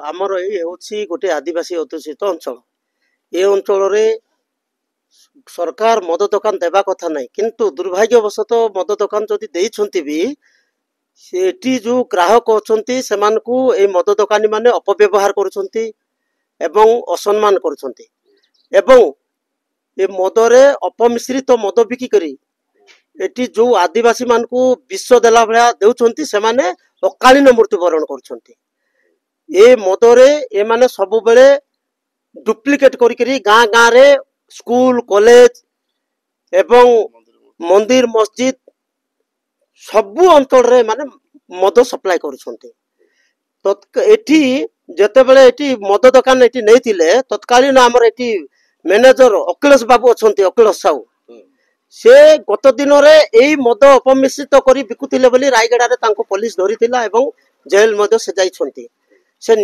आमर ये हूँ गोटे आदिवासी अध्युषित अंचल ए अंचल सरकार मद दुकान देवा कथा नहीं किंतु दुर्भाग्यवशत मद दुकान जदि देइछंती भी सेठी जो ग्राहक अछंती सेमानकु ए मद दुकानी माने अपव्यवहार करुछंती एवं असम्मान करुछंती एवं ए मदरे अपमिश्रित मद बिकी करी एटी जो आदिवासी मानकु विश्व देला भलिया देउछंती सेमाने अकालीन मृत्युवरण करुछंती ए मदरे ए माने सब बेले डुप्लिकेट करी गाँ गाँ रे स्कूल कॉलेज एवं मंदिर मस्जिद सबु अंचल रे माने मद सप्लाई करुछंती एठी जते बेले एठी मद दुकान एठी नैथिले तत्कालीन हमर एठी मैनेजर अखिलेश बाबू अछंती अखिलेश साहू से गत दिन रे एई मद अपमिश्रित करी बिकुथिले बोली रायगड़ा रे तांको पुलिस धरिथिला एवं जेल मद से जाइछंती से